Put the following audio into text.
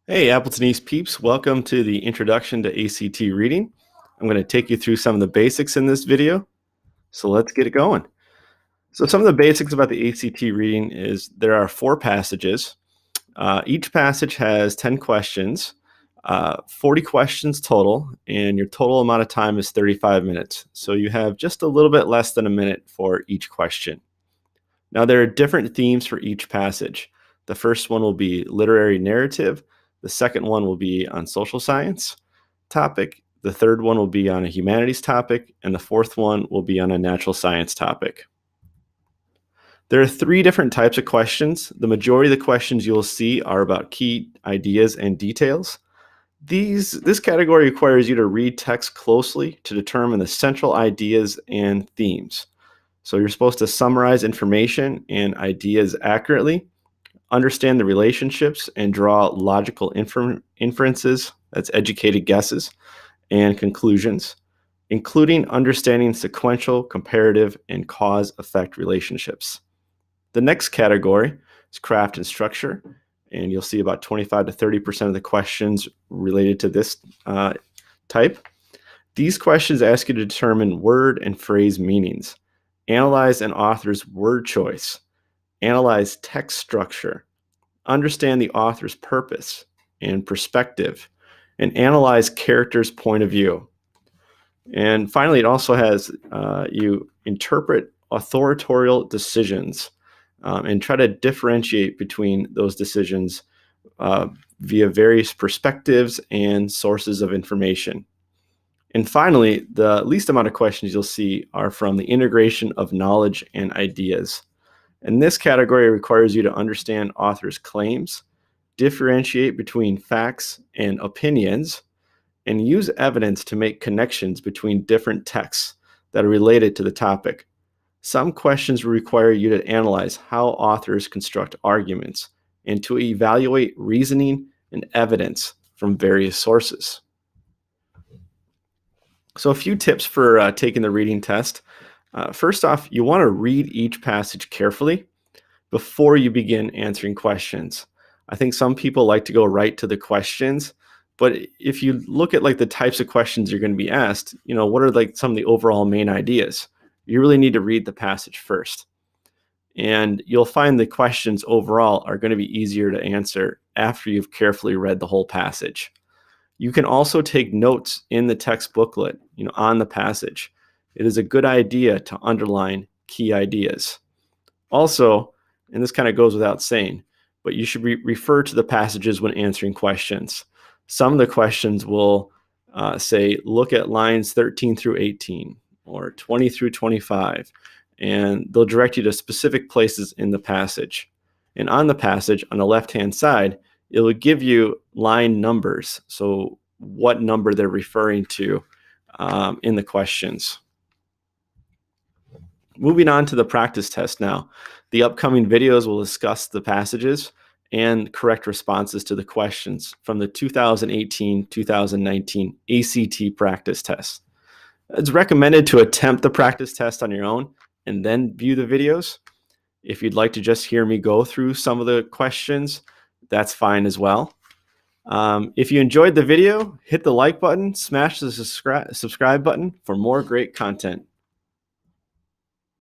Hey, Appleton East peeps, welcome to the Introduction to ACT Reading. I'm going to take you through some of the basics in this video, so let's get it going. So some of the basics about the ACT reading is there are 4 passages. Each passage has 10 questions, 40 questions total, and your total amount of time is 35 minutes. So you have just a little bit less than a minute for each question. Now there are different themes for each passage. The first one will be literary narrative. The second one will be on social science topic. The third one will be on a humanities topic. And the fourth one will be on a natural science topic. There are 3 different types of questions. The majority of the questions you'll see are about key ideas and details. This category requires you to read text closely to determine the central ideas and themes. So you're supposed to summarize information and ideas accurately, understand the relationships, and draw logical inferences, that's educated guesses, and conclusions, including understanding sequential, comparative, and cause-effect relationships. The next category is craft and structure, and you'll see about 25 to 30% of the questions related to this type. These questions ask you to determine word and phrase meanings, analyze an author's word choice, analyze text structure, understand the author's purpose and perspective, and analyze characters' point of view. And finally, it also has you interpret authorial decisions and try to differentiate between those decisions via various perspectives and sources of information. And finally, the least amount of questions you'll see are from the integration of knowledge and ideas. And this category requires you to understand authors' claims, differentiate between facts and opinions, and use evidence to make connections between different texts that are related to the topic. Some questions require you to analyze how authors construct arguments and to evaluate reasoning and evidence from various sources. So a few tips for taking the reading test. First off, you want to read each passage carefully before you begin answering questions. I think some people like to go right to the questions, but if you look at like the types of questions you're going to be asked, what are like some of the overall main ideas? You really need to read the passage first. And you'll find the questions overall are going to be easier to answer after you've carefully read the whole passage. You can also take notes in the text booklet, on the passage. It is a good idea to underline key ideas. Also, and this kind of goes without saying, but you should refer to the passages when answering questions. Some of the questions will say, look at lines 13 through 18 or 20 through 25, and they'll direct you to specific places in the passage. And on the passage, on the left-hand side, it will give you line numbers, so what number they're referring to in the questions. Moving on to the practice test now. The upcoming videos will discuss the passages and correct responses to the questions from the 2018-2019 ACT practice test. It's recommended to attempt the practice test on your own and then view the videos. If you'd like to just hear me go through some of the questions, that's fine as well. If you enjoyed the video, hit the like button, smash the subscribe button for more great content.